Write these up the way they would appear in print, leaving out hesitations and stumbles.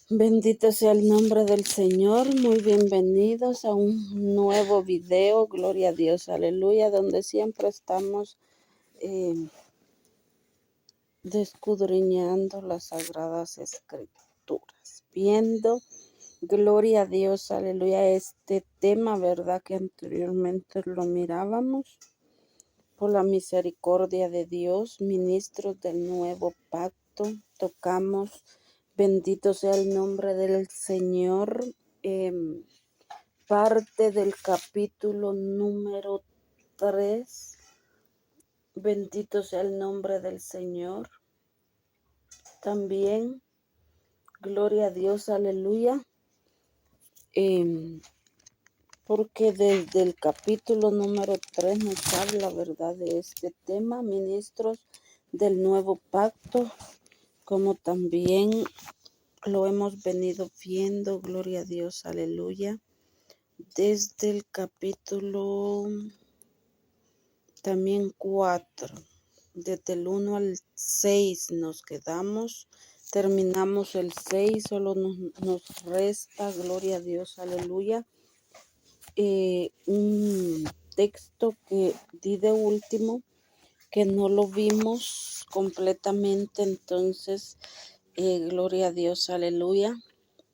Bendito sea el nombre del Señor. Muy bienvenidos a un nuevo video. Gloria a Dios, aleluya, donde siempre estamos descudriñando las sagradas escrituras, viendo, gloria a Dios, aleluya, este tema, verdad que anteriormente lo mirábamos. Por la misericordia de Dios, ministros del nuevo pacto, tocamos, bendito sea el nombre del Señor, parte del capítulo número 3, bendito sea el nombre del Señor. También, gloria a Dios, aleluya, porque desde el capítulo número 3 nos habla, verdad, de este tema, ministros del nuevo pacto, como también lo hemos venido viendo, gloria a Dios, aleluya, desde el capítulo también 4, desde el 1 al 6 nos quedamos, terminamos el 6, solo nos resta, gloria a Dios, aleluya, un texto que di de último, que no lo vimos completamente, entonces, gloria a Dios, aleluya.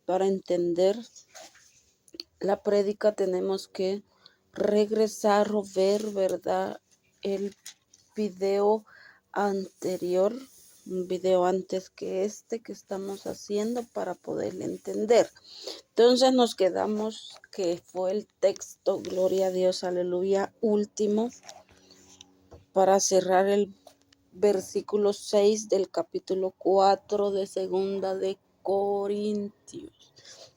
Para entender la prédica tenemos que regresar o ver, ¿verdad? El video anterior, un video antes que este que estamos haciendo para poder entender. Entonces nos quedamos que fue el texto, gloria a Dios, aleluya, último, para cerrar el versículo 6 del capítulo 4 de Segunda de Corintios,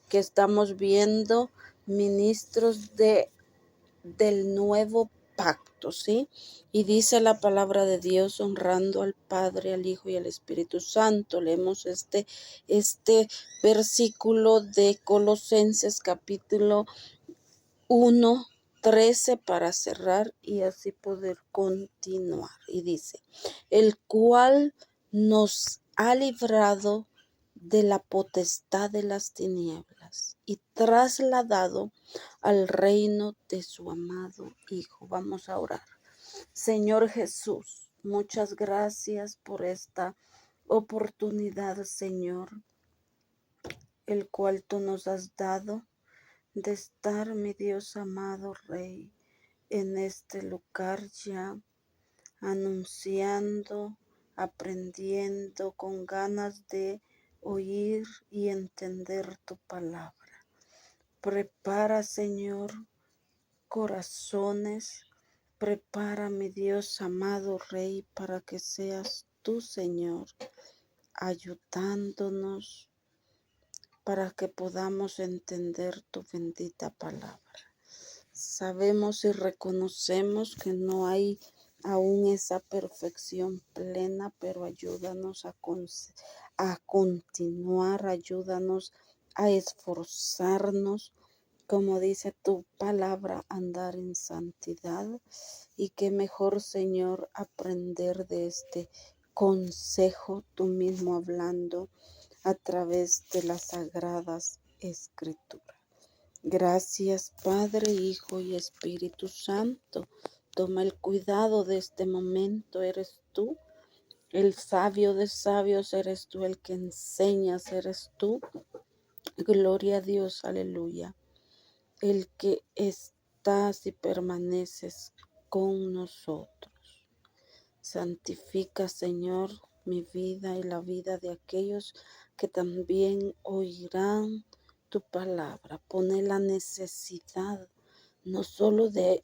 que estamos viendo ministros del nuevo pacto, ¿sí? Y dice la palabra de Dios, honrando al Padre, al Hijo y al Espíritu Santo. Leemos este versículo de Colosenses capítulo 1:13 para cerrar y así poder continuar. Y dice, el cual nos ha librado de la potestad de las tinieblas y trasladado al reino de su amado Hijo. Vamos a orar. Señor Jesús, muchas gracias por esta oportunidad, Señor, el cual tú nos has dado de estar, mi Dios amado Rey, en este lugar ya, anunciando, aprendiendo, con ganas de oír y entender tu palabra. Prepara, Señor, corazones, prepara, mi Dios amado Rey, para que seas tú, Señor, ayudándonos para que podamos entender tu bendita palabra. Sabemos y reconocemos que no hay aún esa perfección plena, pero ayúdanos a continuar, ayúdanos a esforzarnos, como dice tu palabra, andar en santidad. Y qué mejor, Señor, aprender de este consejo, tú mismo hablando a través de las sagradas escrituras. Gracias, Padre, Hijo y Espíritu Santo. Toma el cuidado de este momento. Eres tú, el sabio de sabios, eres tú el que enseñas, eres tú. Gloria a Dios, aleluya. El que estás y permaneces con nosotros. Santifica, Señor, mi vida y la vida de aquellos que también oirán tu palabra. Pone la necesidad no solo de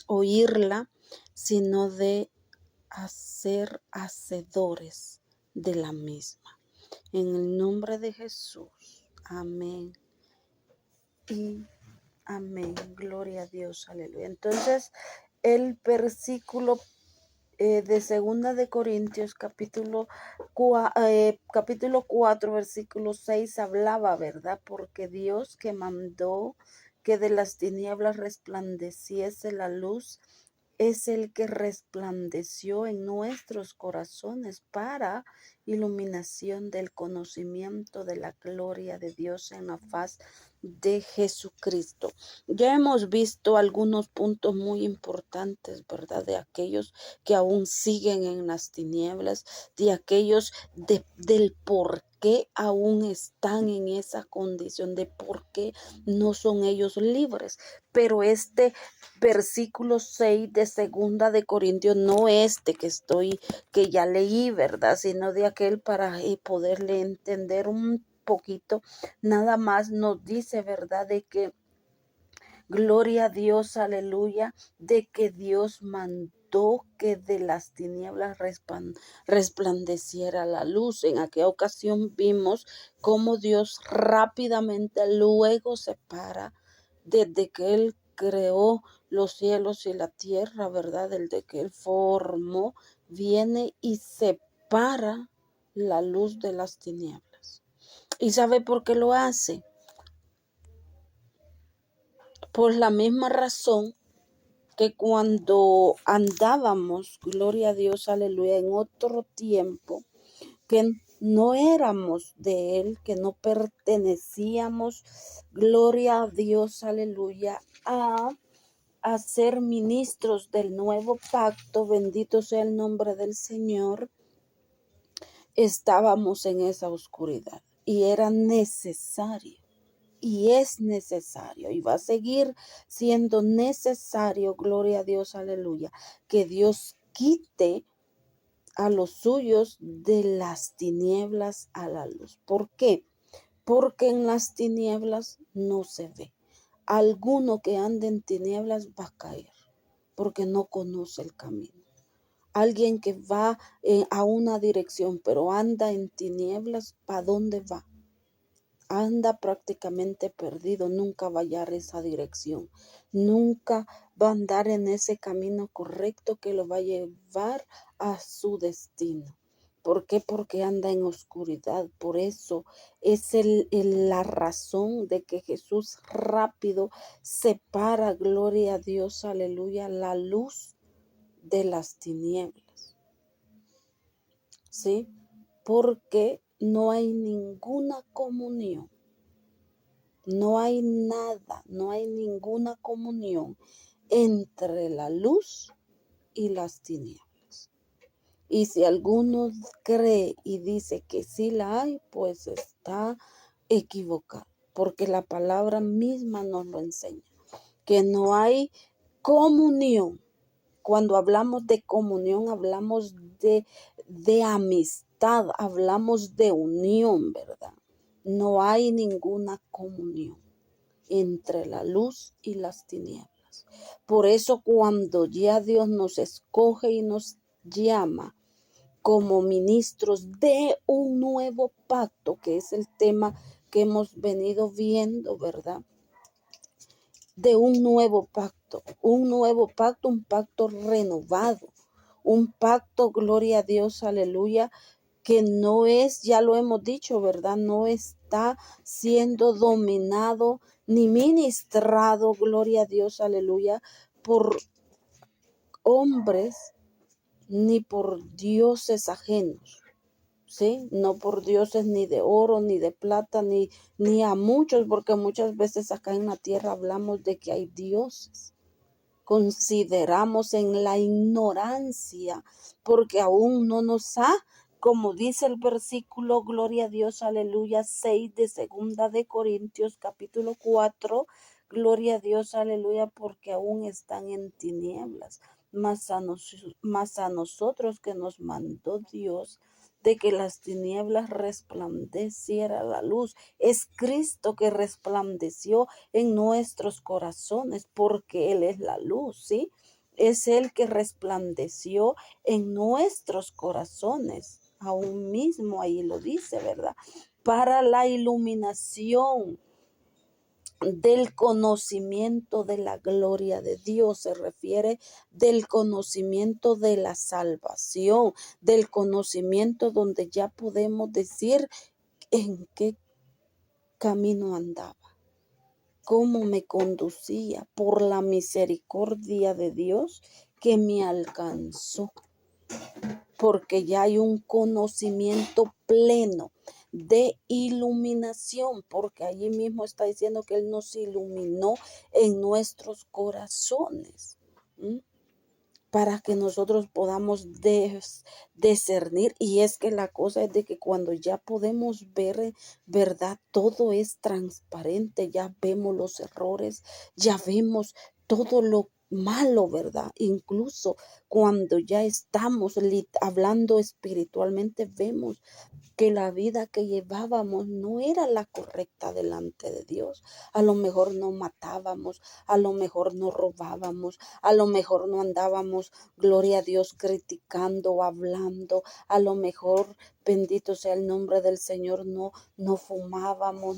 oírla, sino de ser hacedores de la misma. En el nombre de Jesús. Amén. Y amén. Gloria a Dios. Aleluya. Entonces, el versículo de Segunda de Corintios, capítulo 4, versículo 6, hablaba, ¿verdad? Porque Dios que mandó que de las tinieblas resplandeciese la luz es el que resplandeció en nuestros corazones para iluminación del conocimiento de la gloria de Dios en la faz de Jesucristo. Ya hemos visto algunos puntos muy importantes, ¿verdad? De aquellos que aún siguen en las tinieblas, de aquellos del por qué aún están en esa condición, de por qué no son ellos libres. Pero este versículo 6 de segunda de Corintios, no que ya leí, ¿verdad? Sino de aquel para poderle entender un poquito, nada más nos dice, ¿verdad? De que gloria a Dios, aleluya, de que Dios mandó que de las tinieblas resplandeciera la luz. En aquella ocasión vimos cómo Dios rápidamente luego separa desde que Él creó los cielos y la tierra, ¿verdad? Desde que Él formó, viene y separa la luz de las tinieblas. ¿Y sabe por qué lo hace? Por la misma razón que cuando andábamos, gloria a Dios, aleluya, en otro tiempo, que no éramos de Él, que no pertenecíamos, gloria a Dios, aleluya, a ser ministros del nuevo pacto, bendito sea el nombre del Señor, estábamos en esa oscuridad y era necesario. Y es necesario y va a seguir siendo necesario, gloria a Dios, aleluya, que Dios quite a los suyos de las tinieblas a la luz. ¿Por qué? Porque en las tinieblas no se ve. Alguno que ande en tinieblas va a caer porque no conoce el camino. Alguien que va a una dirección pero anda en tinieblas, ¿para dónde va? Anda prácticamente perdido, nunca va a hallar esa dirección, nunca va a andar en ese camino correcto que lo va a llevar a su destino. ¿Por qué? Porque anda en oscuridad. Por eso es la razón de que Jesús rápido separa, gloria a Dios, aleluya, la luz de las tinieblas. ¿Sí? Porque no hay ninguna comunión. No hay nada, no hay ninguna comunión entre la luz y las tinieblas. Y si alguno cree y dice que sí la hay, pues está equivocado, porque la palabra misma nos lo enseña, que no hay comunión. Cuando hablamos de comunión, hablamos de amistad, hablamos de unión, ¿verdad? No hay ninguna comunión entre la luz y las tinieblas. Por eso cuando ya Dios nos escoge y nos llama como ministros de un nuevo pacto, que es el tema que hemos venido viendo, ¿verdad? De un nuevo pacto, un pacto renovado, un pacto, gloria a Dios, aleluya, que no es, ya lo hemos dicho, ¿verdad? No está siendo dominado ni ministrado, gloria a Dios, aleluya, por hombres ni por dioses ajenos. ¿Sí? No por dioses ni de oro, ni de plata, ni a muchos, porque muchas veces acá en la tierra hablamos de que hay dioses. Consideramos en la ignorancia, porque aún no nos ha, como dice el versículo, gloria a Dios, aleluya, 6 de segunda de Corintios, capítulo 4, gloria a Dios, aleluya, porque aún están en tinieblas, más a nosotros que nos mandó Dios, de que las tinieblas resplandeciera la luz. Es Cristo que resplandeció en nuestros corazones porque Él es la luz, ¿sí? Es Él que resplandeció en nuestros corazones. Aún mismo ahí lo dice, ¿verdad? Para la iluminación del conocimiento de la gloria de Dios, se refiere del conocimiento de la salvación, del conocimiento donde ya podemos decir en qué camino andaba, cómo me conducía por la misericordia de Dios, que me alcanzó, porque ya hay un conocimiento pleno de iluminación, porque allí mismo está diciendo que Él nos iluminó en nuestros corazones. Para que nosotros podamos discernir. Y es que la cosa es de que cuando ya podemos ver, ¿verdad? Todo es transparente, ya vemos los errores, ya vemos todo lo malo, ¿verdad? Incluso cuando ya estamos hablando espiritualmente, vemos que la vida que llevábamos no era la correcta delante de Dios. A lo mejor no matábamos, a lo mejor no robábamos, a lo mejor no andábamos, gloria a Dios, criticando o hablando, a lo mejor, bendito sea el nombre del Señor, no fumábamos,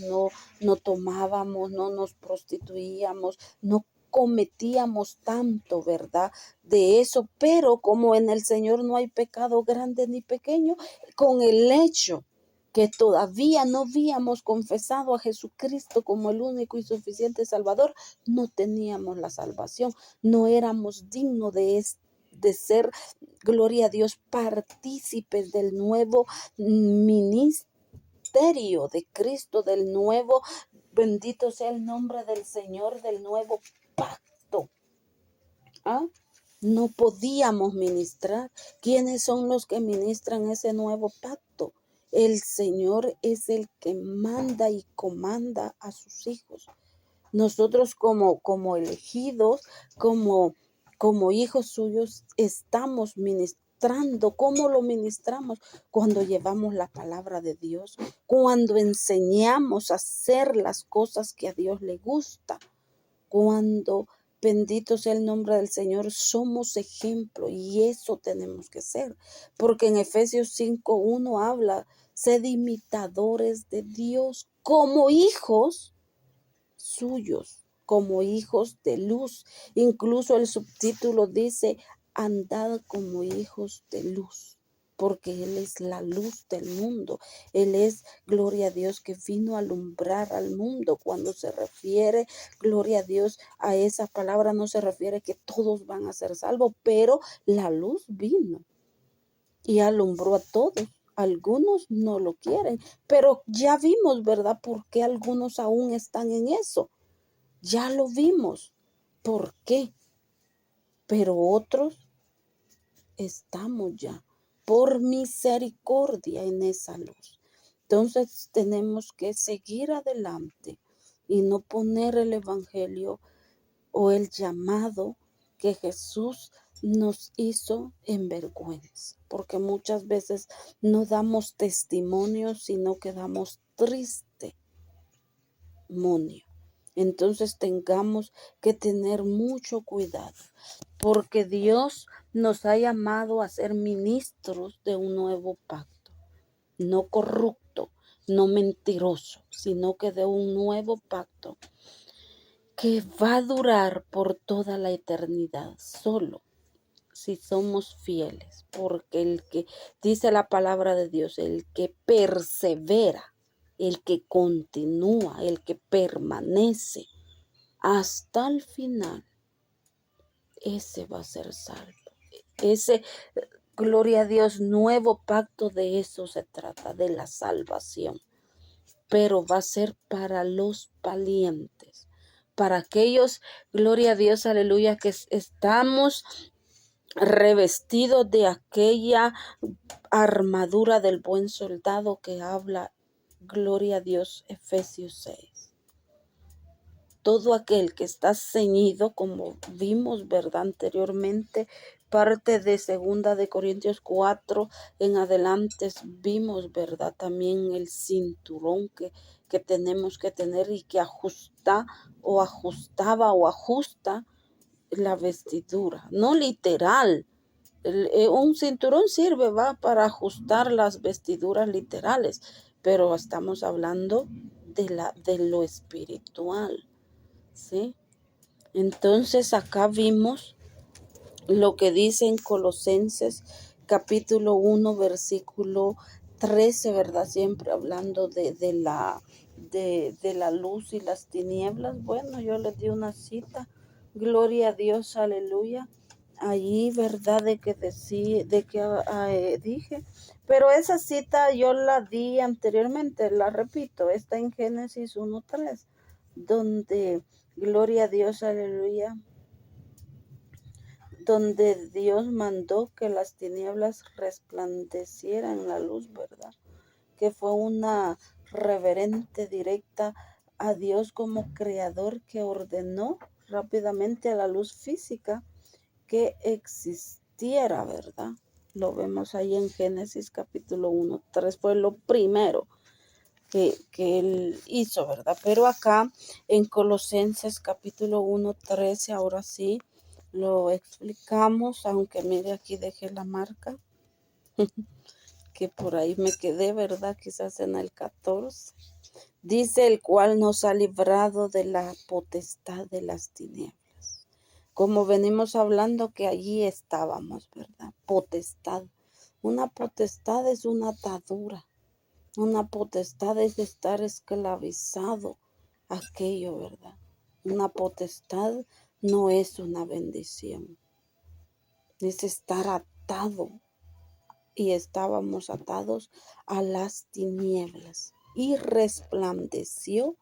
no tomábamos, no nos prostituíamos, no cometíamos tanto, ¿verdad? De eso, pero como en el Señor no hay pecado grande ni pequeño, con el hecho que todavía no habíamos confesado a Jesucristo como el único y suficiente Salvador, no teníamos la salvación, no éramos dignos de ser, gloria a Dios, partícipes del nuevo ministerio de Cristo, del nuevo, bendito sea el nombre del Señor, del nuevo pacto. ¿Ah? No podíamos ministrar. ¿Quiénes son los que ministran ese nuevo pacto? El Señor es el que manda y comanda a sus hijos. Nosotros como elegidos, como hijos suyos, estamos ministrando. ¿Cómo lo ministramos? Cuando llevamos la palabra de Dios, cuando enseñamos a hacer las cosas que a Dios le gusta, cuando, bendito sea el nombre del Señor, somos ejemplo, y eso tenemos que ser, porque en Efesios 5:1 habla, sed imitadores de Dios como hijos suyos, como hijos de luz. Incluso el subtítulo dice, andad como hijos de luz, porque Él es la luz del mundo. Él es, gloria a Dios, que vino a alumbrar al mundo. Cuando se refiere, gloria a Dios, a esa palabra no se refiere que todos van a ser salvos, pero la luz vino y alumbró a todos. Algunos no lo quieren, pero ya vimos, ¿verdad? ¿Por qué algunos aún están en eso? Ya lo vimos. ¿Por qué? Pero otros estamos ya por misericordia en esa luz. Entonces tenemos que seguir adelante y no poner el evangelio o el llamado que Jesús nos hizo en vergüenza, porque muchas veces no damos testimonio, sino que damos testimonio. Entonces tengamos que tener mucho cuidado, porque Dios nos ha llamado a ser ministros de un nuevo pacto, no corrupto, no mentiroso, sino que de un nuevo pacto que va a durar por toda la eternidad, solo si somos fieles, porque el que dice la palabra de Dios, el que persevera, el que continúa, el que permanece hasta el final, ese va a ser salvo. Ese, gloria a Dios, nuevo pacto, de eso se trata, de la salvación. Pero va a ser para los valientes, para aquellos, gloria a Dios, aleluya, que estamos revestidos de aquella armadura del buen soldado que habla, gloria a Dios, Efesios 6. Todo aquel que está ceñido, como vimos, ¿verdad? Anteriormente, parte de 2 Corintios 4 en adelante, vimos, ¿verdad? También el cinturón que tenemos que tener y que ajusta o ajustaba o ajusta la vestidura. No literal. Un cinturón sirve, va, para ajustar las vestiduras literales, pero estamos hablando de lo espiritual. ¿Sí? Entonces acá vimos lo que dice en Colosenses capítulo 1 versículo 13, ¿verdad? Siempre hablando de la luz y las tinieblas. Bueno, yo les di una cita. Gloria a Dios, aleluya. allí, ¿verdad? Dije, pero esa cita yo la di anteriormente, la repito, está en Génesis 1:3, donde, gloria a Dios, aleluya, donde Dios mandó que las tinieblas resplandecieran la luz, ¿verdad? Que fue una reverente directa a Dios como creador que ordenó rápidamente a la luz física que existiera, ¿verdad? Lo vemos ahí en Génesis capítulo 1:3, fue lo primero que él hizo, ¿verdad? Pero acá en Colosenses capítulo 1:13, ahora sí lo explicamos, aunque mire aquí dejé la marca, que por ahí me quedé, ¿verdad? Quizás en el 14. Dice, el cual nos ha librado de la potestad de las tinieblas. Como venimos hablando que allí estábamos, ¿verdad? Potestad. Una potestad es una atadura. Una potestad es estar esclavizado a aquello, ¿verdad? Una potestad no es una bendición. Es estar atado. Y estábamos atados a las tinieblas. Y resplandeció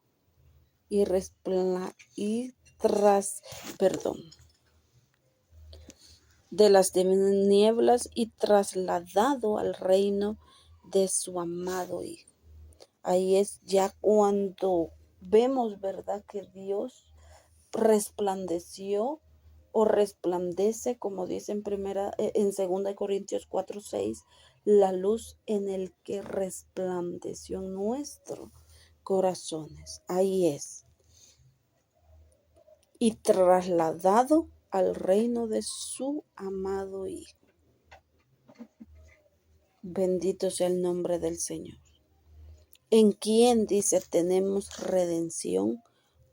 de las tinieblas y trasladado al reino de su amado Hijo. Ahí es ya cuando vemos, ¿verdad?, que Dios resplandeció o resplandece, como dice en 2 Corintios 4:6, la luz en el que resplandeció nuestros corazones. Ahí es. Y trasladado al reino de su amado Hijo. Bendito sea el nombre del Señor. En quien, dice, tenemos redención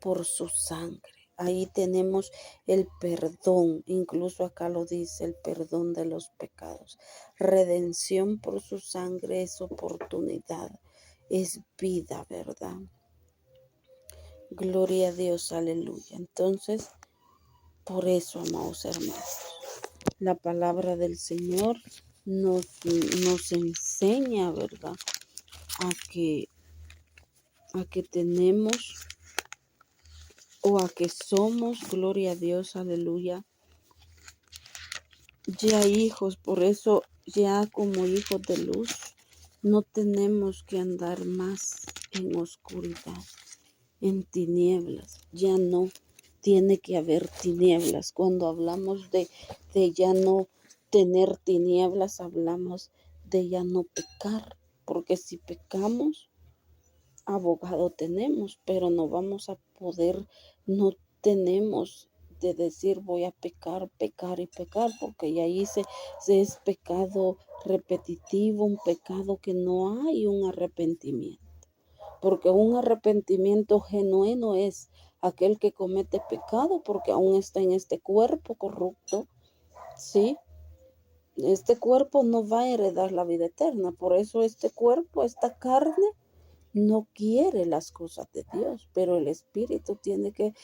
por su sangre. Ahí tenemos el perdón, incluso acá lo dice, el perdón de los pecados. Redención por su sangre es oportunidad, es vida, ¿verdad? Gloria a Dios, aleluya. Entonces, por eso, amados hermanos, la palabra del Señor nos enseña, ¿verdad?, a que tenemos o a que somos, gloria a Dios, aleluya, ya hijos. Por eso ya como hijos de luz no tenemos que andar más en oscuridad, en tinieblas. Ya no tiene que haber tinieblas. Cuando hablamos de ya no tener tinieblas, hablamos de ya no pecar, porque si pecamos, abogado tenemos, pero no vamos a poder, no tenemos de decir voy a pecar, pecar y pecar, porque ya ahí se es pecado repetitivo, un pecado que no hay un arrepentimiento, porque un arrepentimiento genuino es aquel que comete pecado porque aún está en este cuerpo corrupto, ¿sí? Este cuerpo no va a heredar la vida eterna, por eso este cuerpo, esta carne, no quiere las cosas de Dios, pero el Espíritu tiene que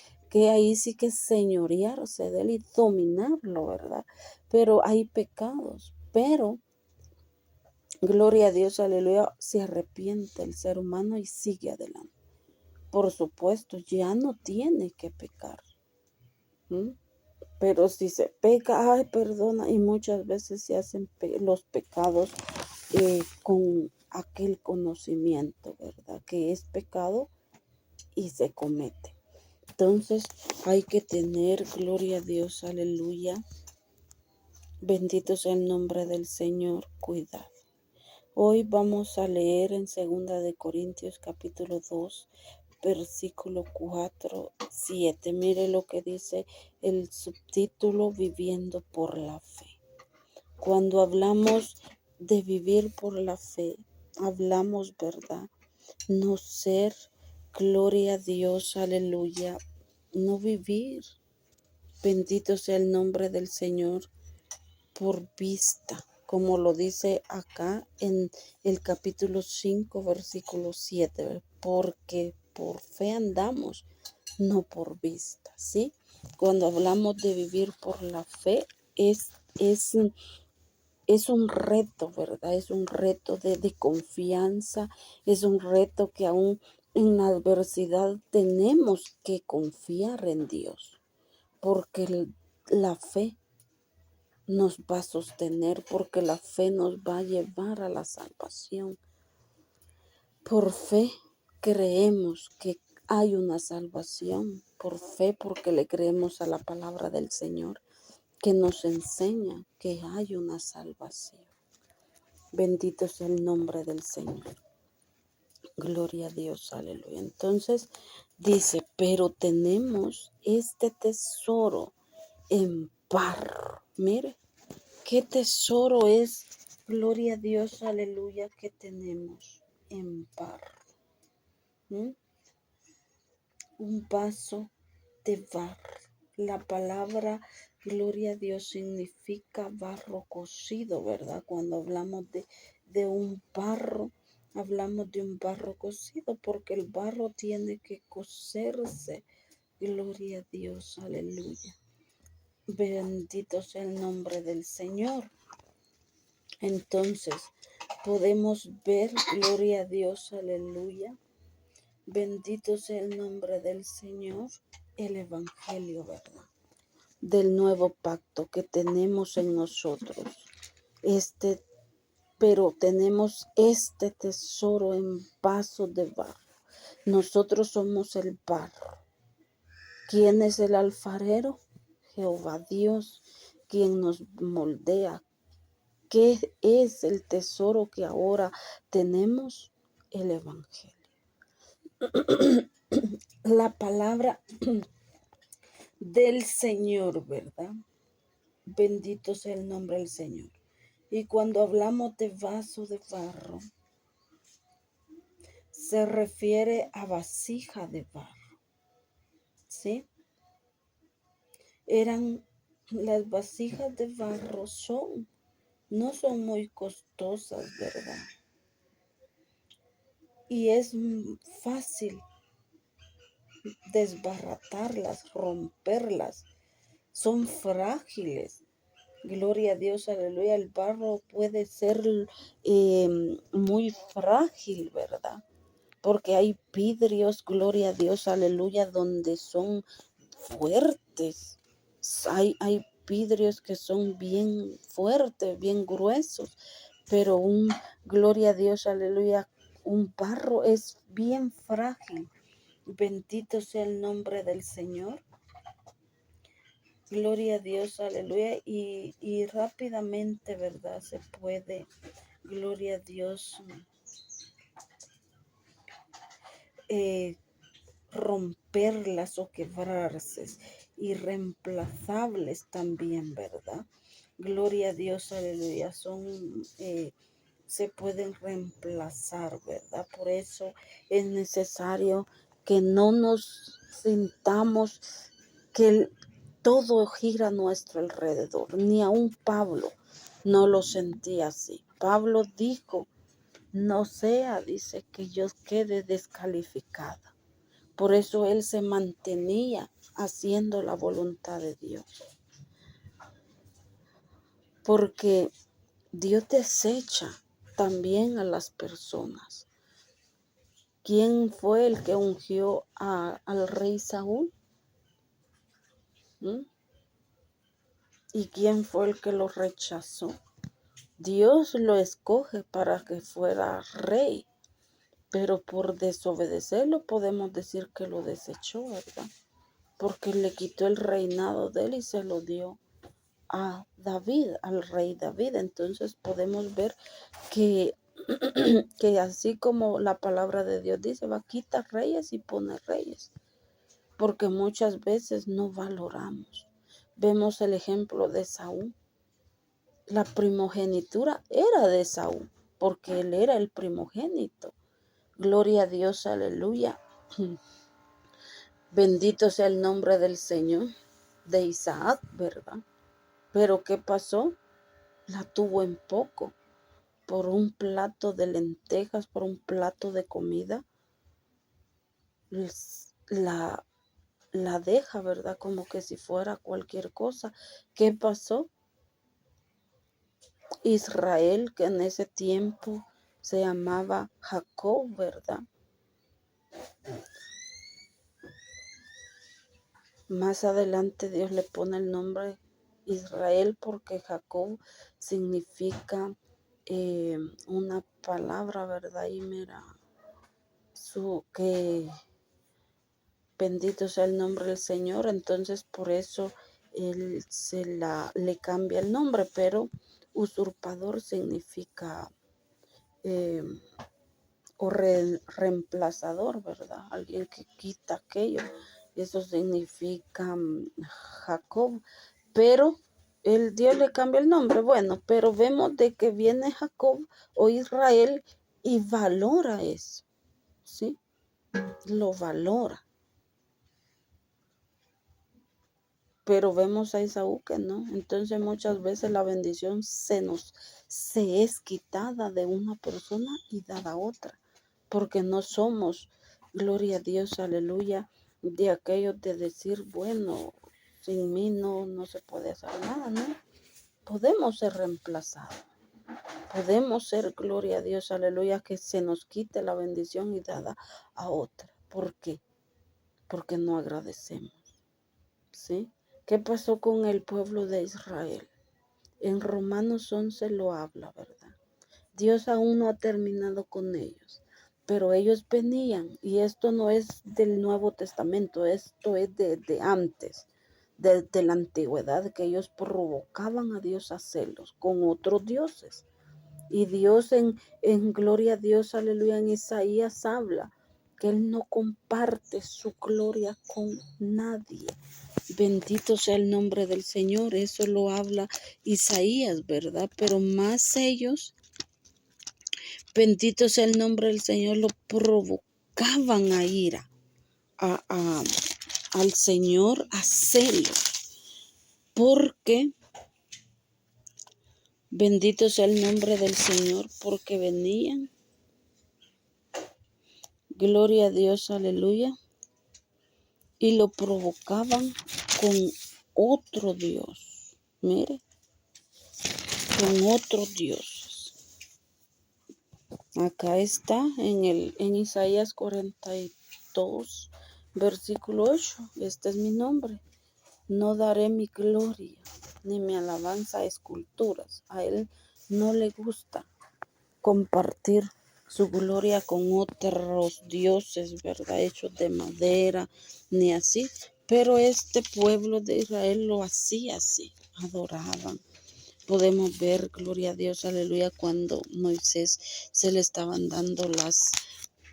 ahí sí que señorearse de él y dominarlo, ¿verdad? Pero hay pecados, pero gloria a Dios, aleluya, se arrepiente el ser humano y sigue adelante. Por supuesto, ya no tiene que pecar. Pero si se peca, ay, perdona, y muchas veces se hacen los pecados con aquel conocimiento, ¿verdad? Que es pecado y se comete. Entonces hay que tener, gloria a Dios, aleluya. Bendito sea el nombre del Señor, cuidado. Hoy vamos a leer en 2 Corintios capítulo 2, versículo 4-7. Mire lo que dice el subtítulo, Viviendo por la Fe. Cuando hablamos de vivir por la fe, hablamos, ¿verdad? No ser, gloria a Dios, aleluya, no vivir, bendito sea el nombre del Señor, por vista, como lo dice acá en el capítulo 5, versículo 7, porque por fe andamos, no por vista, ¿sí? Cuando hablamos de vivir por la fe, es un reto, ¿verdad? Es un reto de confianza, es un reto que aún en la adversidad tenemos que confiar en Dios, porque la fe nos va a sostener, porque la fe nos va a llevar a la salvación. Por fe creemos que hay una salvación, por fe porque le creemos a la palabra del Señor, que nos enseña que hay una salvación. Bendito sea el nombre del Señor. Gloria a Dios, aleluya. Entonces dice, pero tenemos este tesoro en barro. Mire, qué tesoro es, gloria a Dios, aleluya, que tenemos en barro. ¿Mm? Un vaso de barro. La palabra gloria a Dios significa barro cocido, ¿verdad? Cuando hablamos de un barro, hablamos de un barro cocido porque el barro tiene que cocerse. Gloria a Dios, aleluya. Bendito sea el nombre del Señor. Entonces, podemos ver, gloria a Dios, aleluya. Bendito sea el nombre del Señor, el Evangelio, ¿verdad? Del nuevo pacto que tenemos en nosotros. Pero tenemos este tesoro en vasos de barro. Nosotros somos el barro. ¿Quién es el alfarero? Jehová Dios, quien nos moldea. ¿Qué es el tesoro que ahora tenemos? El Evangelio. La palabra del Señor, ¿verdad? Bendito sea el nombre del Señor. Y cuando hablamos de vaso de barro, se refiere a vasija de barro, ¿sí? Las vasijas de barro no son muy costosas, ¿verdad? Y es fácil desbaratarlas, romperlas. Son frágiles. Gloria a Dios, aleluya. El barro puede ser muy frágil, ¿verdad? Porque hay vidrios, gloria a Dios, aleluya, donde son fuertes. Hay vidrios que son bien fuertes, bien gruesos, pero gloria a Dios, aleluya, un barro es bien frágil. Bendito sea el nombre del Señor. Gloria a Dios, aleluya. Y rápidamente, ¿verdad? Se puede, gloria a Dios, romperlas o quebrarse, irreemplazables también, ¿verdad? Gloria a Dios, aleluya. Se pueden reemplazar, ¿verdad? Por eso es necesario que no nos sintamos que todo gira a nuestro alrededor. Ni aun Pablo no lo sentía así. Pablo dijo, no sea, dice, que yo quede descalificada. Por eso él se mantenía haciendo la voluntad de Dios. Porque Dios desecha también a las personas. ¿Quién fue el que ungió al rey Saúl? ¿Mm? ¿Y quién fue el que lo rechazó? Dios lo escoge para que fuera rey, pero por desobedecerlo podemos decir que lo desechó, ¿verdad? Porque le quitó el reinado de él y se lo dio a David, al rey David. Entonces podemos ver que, que así como la palabra de Dios dice, va a quitar reyes y pone reyes, porque muchas veces no valoramos. Vemos el ejemplo de Saúl. La primogenitura era de Saúl, porque él era el primogénito. Gloria a Dios, aleluya. Bendito sea el nombre del Señor, de Isaac, ¿verdad? Pero ¿qué pasó? La tuvo en poco, por un plato de lentejas, por un plato de comida. La deja, ¿verdad? Como que si fuera cualquier cosa. ¿Qué pasó? Israel, que en ese tiempo se llamaba Jacob, ¿verdad? Más adelante Dios le pone el nombre Israel porque Jacob significa una palabra, ¿verdad? Y mira, que bendito sea el nombre del Señor. Entonces por eso él le cambia el nombre, pero usurpador significa reemplazador, ¿verdad? Alguien que quita aquello. Eso significa Jacob. Pero Dios le cambia el nombre. Bueno, pero vemos de que viene Jacob o Israel y valora eso, ¿sí? Lo valora. Pero vemos a Esaú que no. Entonces muchas veces la bendición se es quitada de una persona y dada a otra. Porque no somos, gloria a Dios, aleluya, de aquellos de decir, bueno, sin mí no se puede hacer nada, ¿no? Podemos ser reemplazados. Podemos ser, gloria a Dios, aleluya, que se nos quite la bendición y dada a otra. ¿Por qué? Porque no agradecemos, ¿sí? ¿Qué pasó con el pueblo de Israel? En Romanos 11 lo habla, ¿verdad? Dios aún no ha terminado con ellos, pero ellos venían, y esto no es del Nuevo Testamento, esto es de antes, de la antigüedad, que ellos provocaban a Dios a celos con otros dioses. Y Dios en gloria a Dios, aleluya, en Isaías habla que Él no comparte su gloria con nadie. Bendito sea el nombre del Señor, eso lo habla Isaías, ¿verdad? Pero más ellos, bendito sea el nombre del Señor, lo provocaban a ira, al Señor a celos, porque bendito sea el nombre del Señor, porque venían, gloria a Dios, aleluya, y lo provocaban con otro Dios, mire, con otro Dios. Acá está en Isaías 42, versículo 8. Este es mi nombre. No daré mi gloria ni mi alabanza a esculturas. A Él no le gusta compartir su gloria con otros dioses, ¿verdad? Hechos de madera, ni así. Pero este pueblo de Israel lo hacía así. Adoraban. Podemos ver, gloria a Dios, aleluya, cuando Moisés se le estaban dando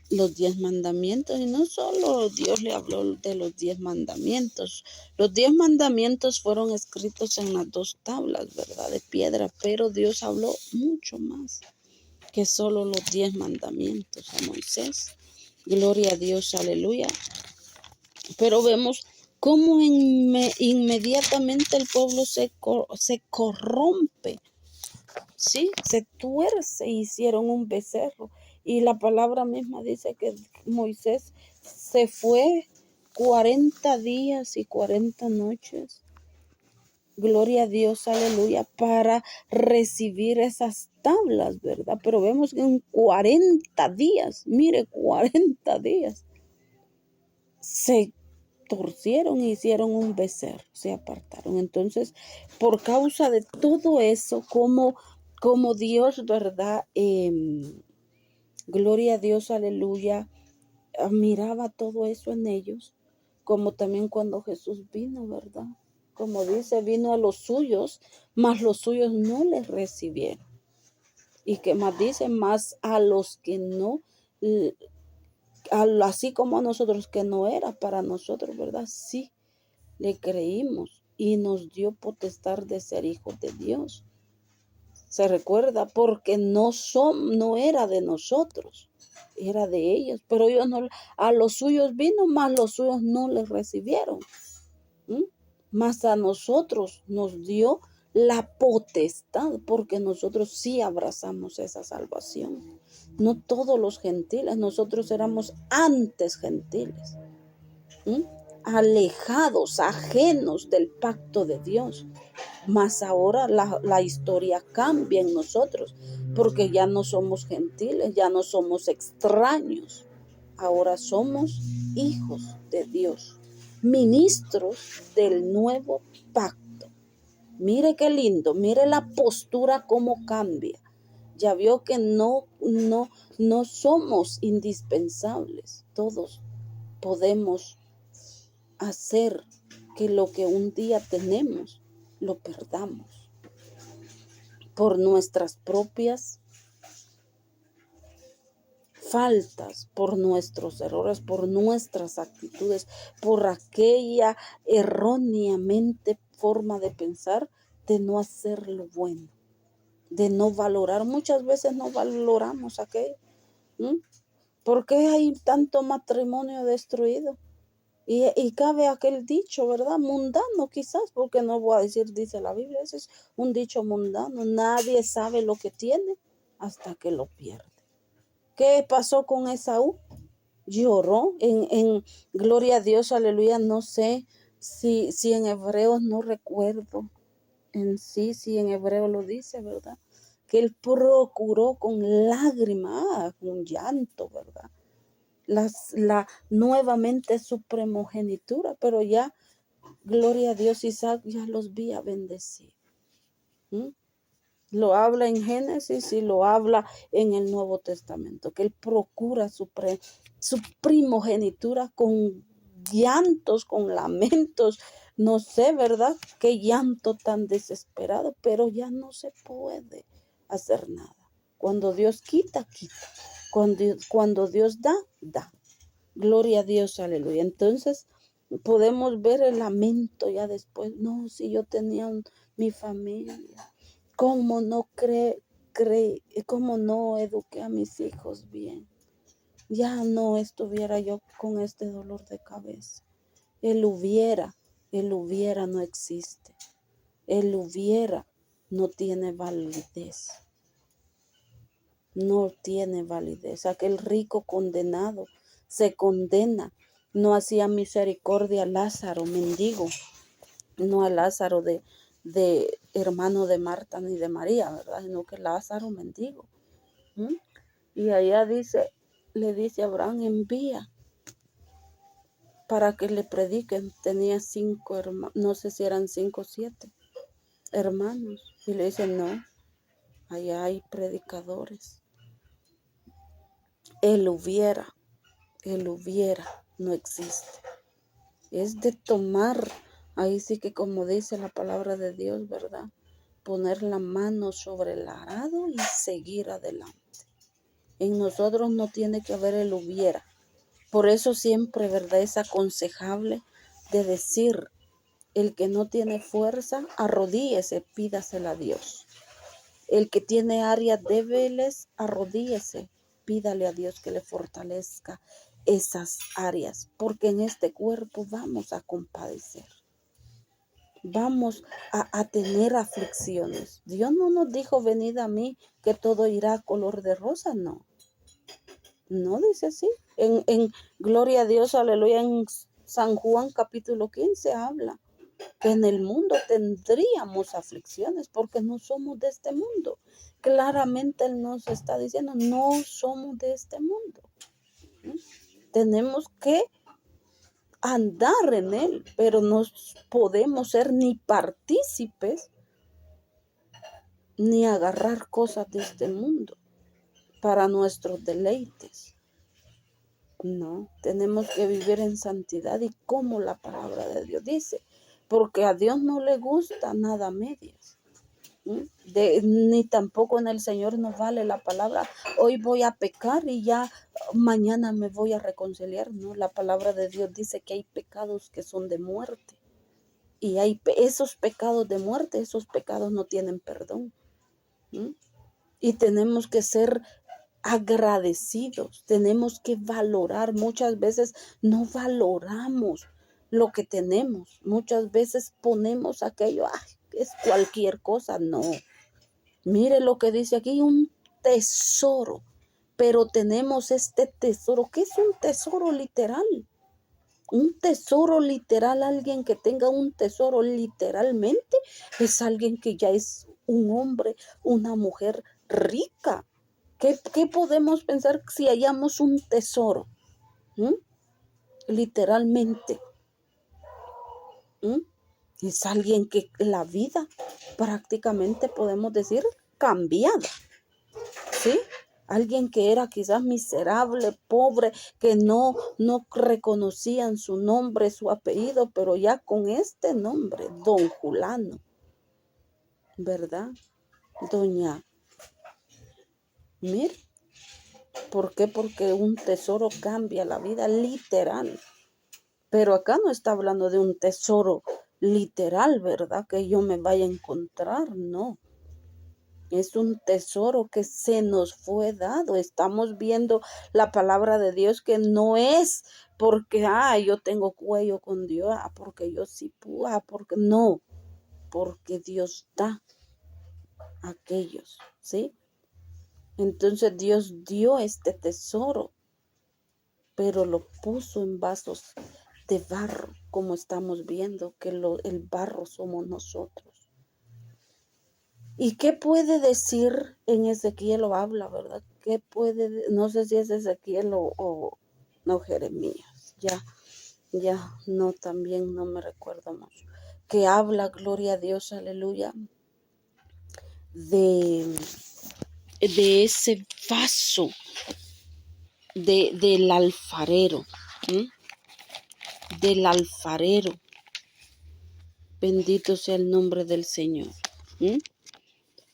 los 10 mandamientos, y no solo Dios le habló de los 10 mandamientos. Los 10 mandamientos fueron escritos en las 2 tablas, ¿verdad? De piedra, pero Dios habló mucho más que solo los 10 mandamientos a Moisés. Gloria a Dios, aleluya. Pero vemos cómo inmediatamente el pueblo se corrompe, ¿sí? Se tuerce, hicieron un becerro. Y la palabra misma dice que Moisés se fue 40 días y 40 noches. Gloria a Dios, aleluya, para recibir esas tablas, ¿verdad? Pero vemos que en 40 días, mire, 40 días, se torcieron e hicieron un becerro, se apartaron. Entonces, por causa de todo eso, como Dios, ¿verdad? Gloria a Dios, aleluya, miraba todo eso en ellos, como también cuando Jesús vino, ¿verdad? Como dice, vino a los suyos, mas los suyos no les recibieron. Y que más dice, más a los que no, así como a nosotros, que no era para nosotros, ¿verdad? Sí, le creímos y nos dio potestad de ser hijos de Dios. Se recuerda, porque no era de nosotros, era de ellos, pero ellos no, a los suyos vino, mas los suyos no les recibieron. Mas a nosotros nos dio la potestad, porque nosotros sí abrazamos esa salvación. No todos los gentiles, nosotros éramos antes gentiles, alejados, ajenos del pacto de Dios. Mas ahora la historia cambia en nosotros, porque ya no somos gentiles, ya no somos extraños. Ahora somos hijos de Dios, ministros del nuevo pacto. Mire qué lindo, mire la postura cómo cambia. Ya vio que no somos indispensables. Todos podemos hacer que lo que un día tenemos lo perdamos por nuestras propias faltas, por nuestros errores, por nuestras actitudes, por aquella erróneamente forma de pensar de no hacer lo bueno, de no valorar. Muchas veces no valoramos aquello. ¿Por qué hay tanto matrimonio destruido? Y cabe aquel dicho, ¿verdad? Mundano quizás, porque no voy a decir, dice la Biblia, ese es un dicho mundano. Nadie sabe lo que tiene hasta que lo pierde. ¿Qué pasó con Esaú? Lloró en gloria a Dios, aleluya. No sé si en Hebreos, no recuerdo en sí, si en Hebreo lo dice, ¿verdad? Que él procuró con lágrimas, con llanto, ¿verdad? Nuevamente su primogenitura, pero ya, gloria a Dios, Isaac ya los había bendecido. Lo habla en Génesis y lo habla en el Nuevo Testamento, que él procura su primogenitura con llantos, con lamentos, no sé, ¿verdad? Qué llanto tan desesperado, pero ya no se puede hacer nada. Cuando Dios quita, quita. Cuando Dios da, da. Gloria a Dios, aleluya. Entonces podemos ver el lamento ya después. No, si yo tenía mi familia, ¿cómo no cómo no eduqué a mis hijos bien? Ya no estuviera yo con este dolor de cabeza. El hubiera no existe. El hubiera no tiene validez. No tiene validez. Aquel rico condenado se condena. No hacía misericordia a Lázaro, mendigo. No a Lázaro de hermano de Marta ni de María, ¿verdad? Sino que Lázaro, mendigo. Y allá le dice a Abraham, envía para que le prediquen. Tenía 5 hermanos, no sé si eran 5 o 7 hermanos. Y le dice, no, allá hay predicadores. El hubiera no existe. Es de tomar, ahí sí que como dice la palabra de Dios, ¿verdad? Poner la mano sobre el arado y seguir adelante. En nosotros no tiene que haber el hubiera. Por eso siempre, ¿verdad? Es aconsejable de decir, el que no tiene fuerza, arrodíese, pídasela a Dios. El que tiene áreas débiles, arrodíese, pídale a Dios que le fortalezca esas áreas, porque en este cuerpo vamos a compadecer. Vamos a tener aflicciones. Dios no nos dijo, venid a mí, que todo irá a color de rosa, no. No dice así. En gloria a Dios, aleluya, en San Juan capítulo 15 habla que en el mundo tendríamos aflicciones porque no somos de este mundo. Claramente Él nos está diciendo, no somos de este mundo. Tenemos que andar en Él, pero no podemos ser ni partícipes ni agarrar cosas de este mundo para nuestros deleites. No, tenemos que vivir en santidad y como la palabra de Dios dice, porque a Dios no le gusta nada a medias. Ni tampoco en el Señor nos vale la palabra, hoy voy a pecar y ya mañana me voy a reconciliar. No, la palabra de Dios dice que hay pecados que son de muerte. Y hay esos pecados de muerte, esos pecados no tienen perdón. Y tenemos que ser agradecidos, tenemos que valorar. Muchas veces no valoramos lo que tenemos. Muchas veces ponemos aquello, es cualquier cosa. No. Mire lo que dice aquí, un tesoro. Pero tenemos este tesoro, que es un tesoro literal. Un tesoro literal, alguien que tenga un tesoro literalmente, es alguien que ya es un hombre, una mujer rica. ¿Qué podemos pensar si hallamos un tesoro? ¿Mm? Literalmente. ¿Mm? Es alguien que la vida prácticamente podemos decir cambiada. ¿Sí? Alguien que era quizás miserable, pobre, que no reconocían su nombre, su apellido, pero ya con este nombre, don Julano, ¿verdad? Doña, mire, ¿por qué? Porque un tesoro cambia la vida literal. Pero acá no está hablando de un tesoro literal, ¿verdad? Que yo me vaya a encontrar, no. Es un tesoro que se nos fue dado. Estamos viendo la palabra de Dios que no es porque, yo tengo cuello con Dios, porque yo sí puedo, porque no, porque Dios da a aquellos, ¿sí? Entonces Dios dio este tesoro, pero lo puso en vasos de barro, como estamos viendo que el barro somos nosotros. ¿Y qué puede decir en Ezequiel o habla, verdad? ¿Qué puede, no sé si es Ezequiel o no, Jeremías, ya, no, también no me recuerdo mucho, que habla, gloria a Dios, aleluya, de ese vaso del alfarero, ¿m? Del alfarero, bendito sea el nombre del Señor. ¿M?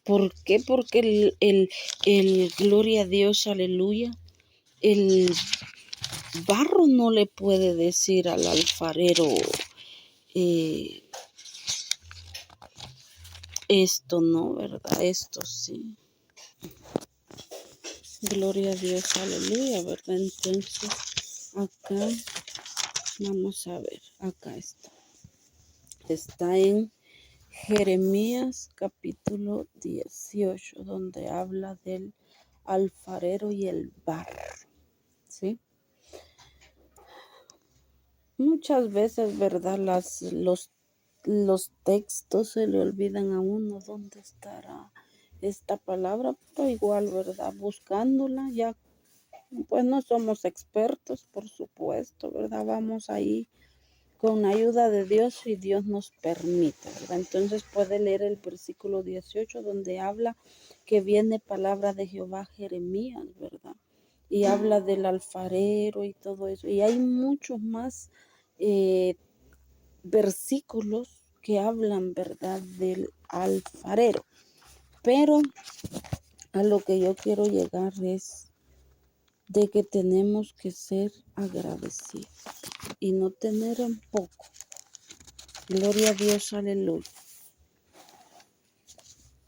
¿Por qué? Porque el gloria a Dios, aleluya, el barro no le puede decir al alfarero esto no, ¿verdad? Esto sí. Gloria a Dios, aleluya, ¿verdad? Entonces, acá, vamos a ver, acá está. Está en Jeremías capítulo 18, donde habla del alfarero y el barro, ¿sí? Muchas veces, ¿verdad? Los textos se le olvidan a uno dónde estará esta palabra, pero igual, ¿verdad? Buscándola, ya, pues no somos expertos, por supuesto, ¿verdad? Vamos ahí con la ayuda de Dios y Dios nos permite, ¿verdad? Entonces puede leer el versículo 18 donde habla que viene palabra de Jehová a Jeremías, ¿verdad? Y habla del alfarero y todo eso. Y hay muchos más versículos que hablan, ¿verdad?, del alfarero. Pero a lo que yo quiero llegar es de que tenemos que ser agradecidos y no tener en poco. Gloria a Dios, aleluya.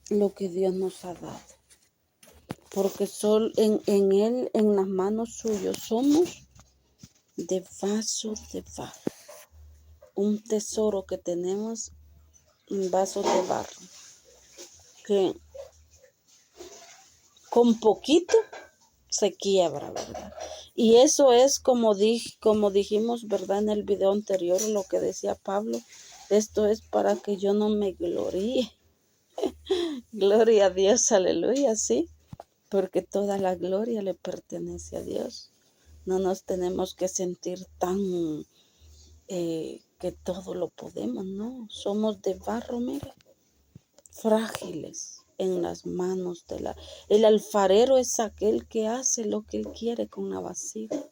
Lo que Dios nos ha dado. Porque solo en Él, en las manos suyas, somos de vaso de barro. Un tesoro que tenemos en vasos de barro. Que con poquito se quiebra, ¿verdad? Y eso es como dijimos, ¿verdad? En el video anterior, lo que decía Pablo. Esto es para que yo no me gloríe. Gloria a Dios, aleluya, sí. Porque toda la gloria le pertenece a Dios. No nos tenemos que sentir tan que todo lo podemos, no. Somos de barro, mire, frágiles en las manos de la... El alfarero es aquel que hace lo que él quiere con la vasija,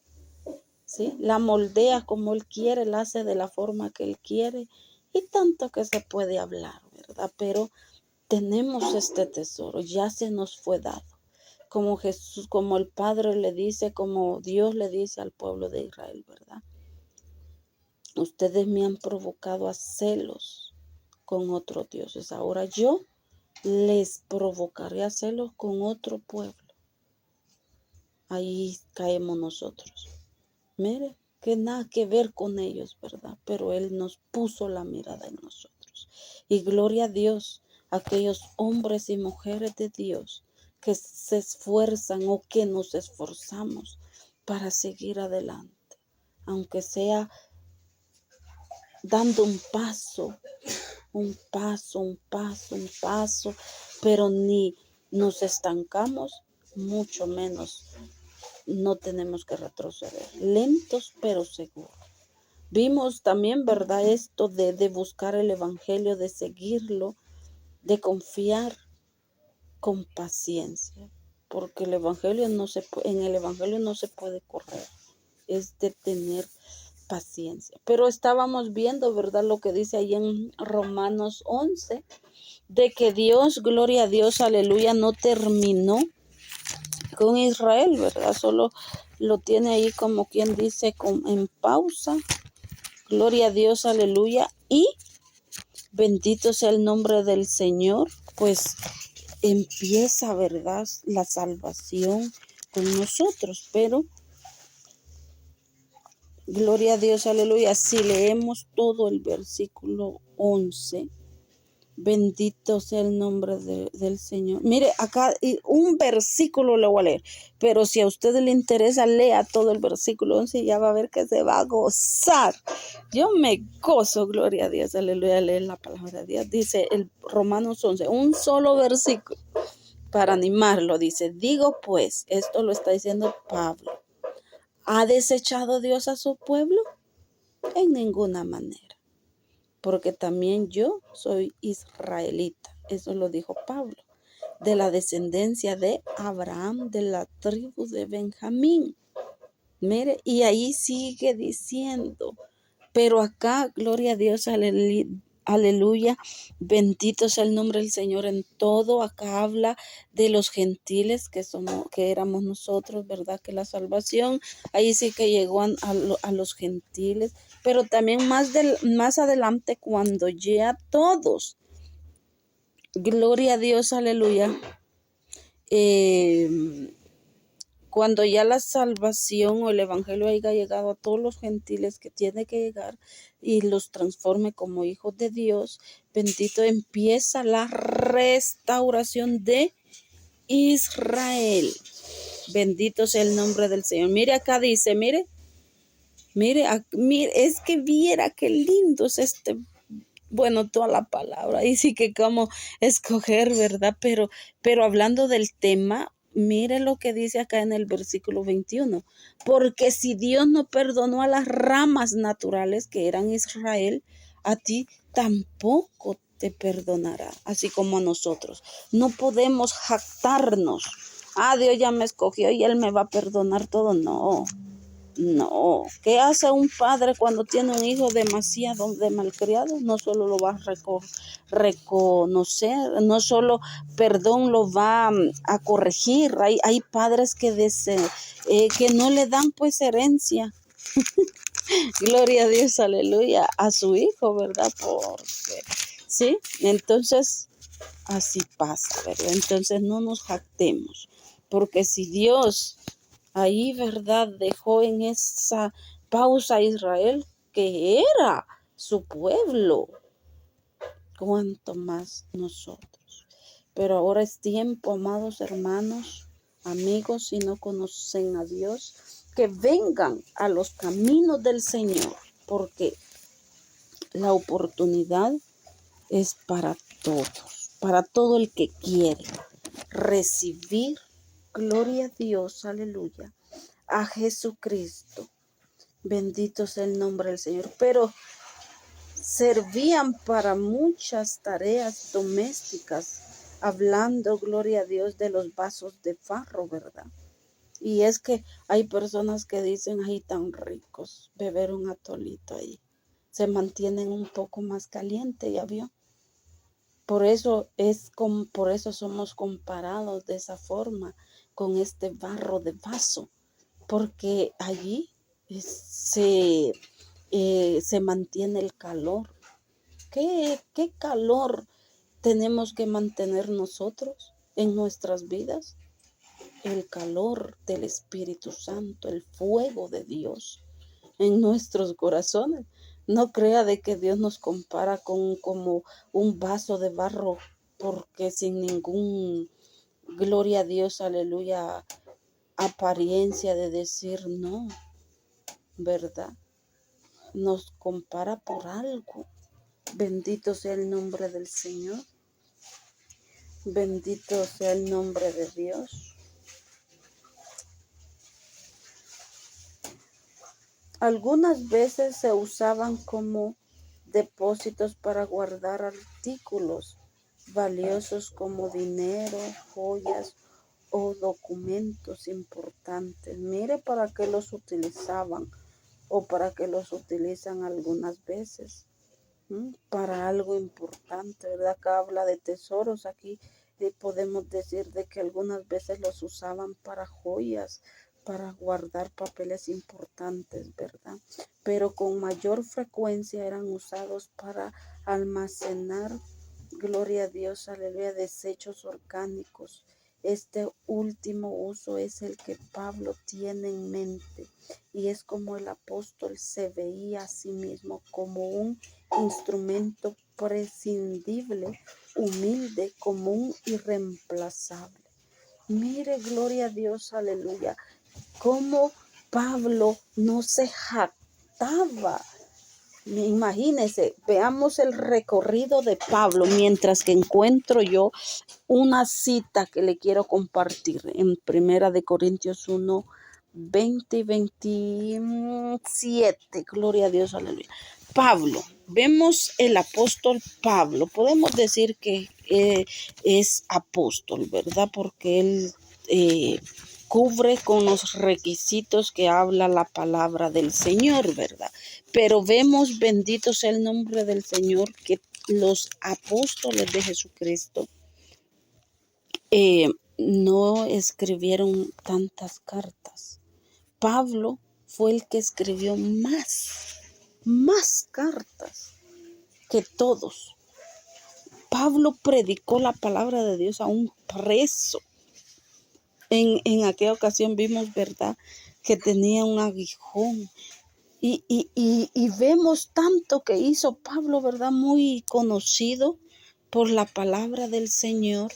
¿sí? La moldea como él quiere, la hace de la forma que él quiere y tanto que se puede hablar, ¿verdad? Pero tenemos este tesoro, ya se nos fue dado. Como Jesús, como el Padre le dice, como Dios le dice al pueblo de Israel, ¿verdad? Ustedes me han provocado a celos con otros dioses. Ahora yo les provocaré a celos con otro pueblo. Ahí caemos nosotros. Mire, que nada que ver con ellos, ¿verdad? Pero Él nos puso la mirada en nosotros. Y gloria a Dios, aquellos hombres y mujeres de Dios que se esfuerzan o que nos esforzamos para seguir adelante. Aunque sea dando un paso, pero ni nos estancamos, mucho menos no tenemos que retroceder, lentos pero seguros. Vimos también, ¿verdad? Esto de buscar el evangelio, de seguirlo, de confiar con paciencia, porque el evangelio en el evangelio no se puede correr, es de tener paciencia. Pero estábamos viendo, ¿verdad? Lo que dice ahí en Romanos 11, de que Dios, gloria a Dios, aleluya, no terminó con Israel, ¿verdad? Solo lo tiene ahí como quien dice en pausa. Gloria a Dios, aleluya. Y bendito sea el nombre del Señor, pues empieza, ¿verdad?, la salvación con nosotros. Pero, gloria a Dios, aleluya, si leemos todo el versículo 11, bendito sea el nombre del Señor. Mire, acá un versículo le voy a leer, pero si a usted le interesa, lea todo el versículo 11 y ya va a ver que se va a gozar. Yo me gozo, gloria a Dios, aleluya, leer la palabra de Dios. Dice el Romanos 11, un solo versículo para animarlo. Dice, digo pues, esto lo está diciendo Pablo, ¿ha desechado Dios a su pueblo? En ninguna manera. Porque también yo soy israelita. Eso lo dijo Pablo. De la descendencia de Abraham, de la tribu de Benjamín. Mire, y ahí sigue diciendo. Pero acá, gloria a Dios, aleluya, bendito sea el nombre del Señor en todo. Acá habla de los gentiles que éramos nosotros, ¿verdad? Que la salvación, ahí sí que llegó a los gentiles, pero también más adelante cuando ya todos, gloria a Dios, aleluya, cuando ya la salvación o el evangelio haya llegado a todos los gentiles que tiene que llegar y los transforme como hijos de Dios, bendito, empieza la restauración de Israel. Bendito sea el nombre del Señor. Mire acá dice, mire, es que viera qué lindo es bueno, toda la palabra. Y sí que como escoger, ¿verdad? Pero hablando del tema, mire lo que dice acá en el versículo 21. Porque si Dios no perdonó a las ramas naturales que eran Israel, a ti tampoco te perdonará, así como a nosotros. No podemos jactarnos. Dios ya me escogió y Él me va a perdonar todo. No, ¿qué hace un padre cuando tiene un hijo demasiado de malcriado? No solo lo va a reconocer, no solo, perdón, lo va a corregir. Hay padres que no le dan pues herencia. Gloria a Dios, aleluya, a su hijo, ¿verdad? Porque, ¿sí? Entonces, así pasa, ¿verdad? Entonces no nos jactemos, porque si Dios ahí, ¿verdad?, dejó en esa pausa a Israel, que era su pueblo, cuanto más nosotros. Pero ahora es tiempo, amados hermanos, amigos, si no conocen a Dios, que vengan a los caminos del Señor, porque la oportunidad es para todo el que quiere recibir, gloria a Dios, aleluya, a Jesucristo. Bendito sea el nombre del Señor. Pero servían para muchas tareas domésticas, hablando, gloria a Dios, de los vasos de barro, ¿verdad? Y es que hay personas que dicen, ay, tan ricos, beber un atolito ahí. Se mantienen un poco más caliente, ¿ya vio? Por eso somos comparados de esa forma con este barro de vaso, porque allí se mantiene el calor. ¿Qué calor tenemos que mantener nosotros en nuestras vidas? El calor del Espíritu Santo, el fuego de Dios en nuestros corazones. No crea de que Dios nos compara como un vaso de barro, porque sin ningún, gloria a Dios, aleluya, apariencia de decir no, ¿verdad? nos compara por algo. Bendito sea el nombre del Señor. Bendito sea el nombre de Dios. Algunas veces se usaban como depósitos para guardar artículos valiosos como dinero, joyas o documentos importantes. Mire para qué los utilizaban o para qué los utilizan algunas veces. Para algo importante, ¿verdad? Acá habla de tesoros, aquí podemos decir de que algunas veces los usaban para joyas, para guardar papeles importantes, ¿verdad? Pero con mayor frecuencia eran usados para almacenar, gloria a Dios, aleluya, desechos orgánicos. Este último uso es el que Pablo tiene en mente y es como el apóstol se veía a sí mismo como un instrumento prescindible, humilde, común y reemplazable. Mire, gloria a Dios, aleluya, cómo Pablo no se jactaba. Imagínense, veamos el recorrido de Pablo mientras que encuentro yo una cita que le quiero compartir en Primera de Corintios 1, 20 y 27. Gloria a Dios, aleluya. Pablo, vemos el apóstol Pablo. Podemos decir que es apóstol, ¿verdad? Porque él cubre con los requisitos que habla la palabra del Señor, ¿verdad? Pero vemos, bendito sea el nombre del Señor, que los apóstoles de Jesucristo no escribieron tantas cartas. Pablo fue el que escribió más cartas que todos. Pablo predicó la palabra de Dios a un preso. En aquella ocasión vimos, ¿verdad?, que tenía un aguijón. Y vemos tanto que hizo Pablo, ¿verdad?, muy conocido por la palabra del Señor,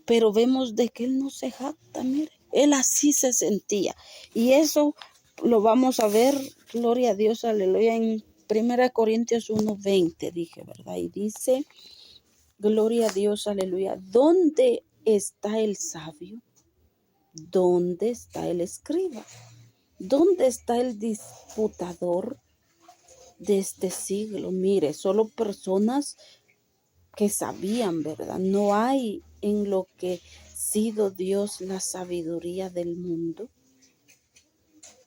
pero vemos de que él no se jacta, mire, él así se sentía. Y eso lo vamos a ver, gloria a Dios, aleluya, en 1 Corintios 1:20, dije, ¿verdad? Y dice, gloria a Dios, aleluya, ¿dónde está el sabio? ¿Dónde está el escriba? ¿Dónde está el disputador de este siglo? Mire, solo personas que sabían, ¿verdad? No hay en lo que sido Dios la sabiduría del mundo.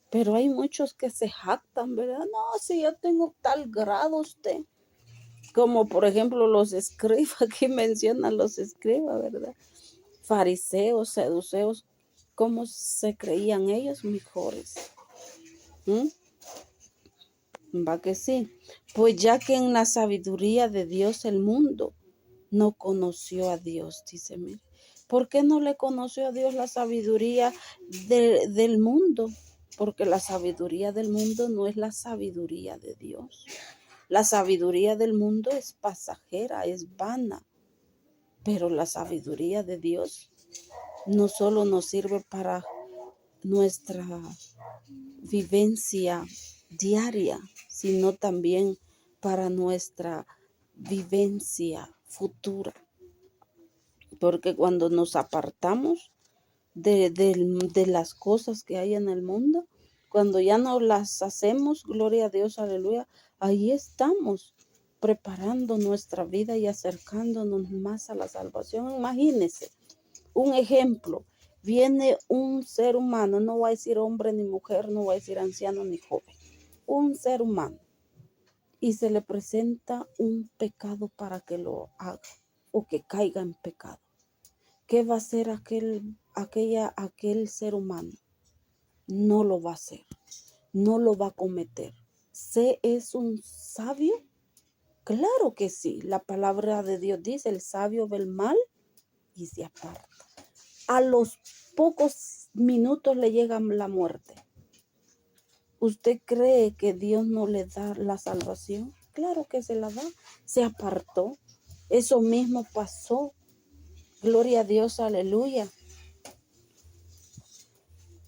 Pero hay muchos que se jactan, ¿verdad? No, si yo tengo tal grado usted. Como por ejemplo los escribas, aquí mencionan los escribas, ¿verdad? Fariseos, saduceos, ¿cómo se creían ellos mejores? Va que sí. Pues ya que en la sabiduría de Dios el mundo no conoció a Dios, dice, mire. ¿Por qué no le conoció a Dios la sabiduría del mundo? Porque la sabiduría del mundo no es la sabiduría de Dios. La sabiduría del mundo es pasajera, es vana. Pero la sabiduría de Dios no solo nos sirve para nuestra vivencia diaria, sino también para nuestra vivencia futura. Porque cuando nos apartamos de las cosas que hay en el mundo, cuando ya no las hacemos, gloria a Dios, aleluya, ahí estamos preparando nuestra vida y acercándonos más a la salvación. Imagínense, un ejemplo, viene un ser humano, no voy a decir hombre ni mujer, no voy a decir anciano ni joven, un ser humano, y se le presenta un pecado para que lo haga o que caiga en pecado. ¿Qué va a hacer aquel ser humano? No lo va a hacer, no lo va a cometer. ¿Se es un sabio? Claro que sí. La palabra de Dios dice, el sabio ve el mal y se aparta. A los pocos minutos le llega la muerte. ¿Usted cree que Dios no le da la salvación? Claro que se la da. Se apartó. Eso mismo pasó. Gloria a Dios, aleluya.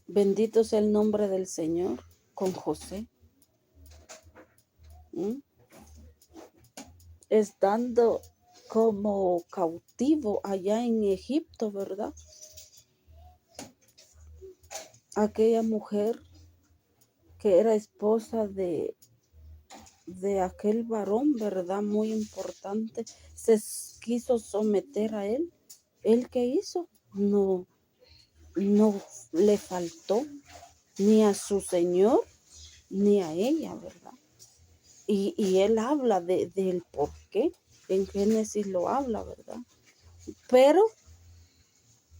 Bendito sea el nombre del Señor con José. ¿Mm? Estando como cautivo allá en Egipto, ¿verdad? Aquella mujer que era esposa de aquel varón, ¿verdad? Muy importante, se quiso someter a él. ¿Él qué hizo? No, no le faltó ni a su señor ni a ella, ¿verdad? Y él habla del por qué. En Génesis lo habla, ¿verdad? Pero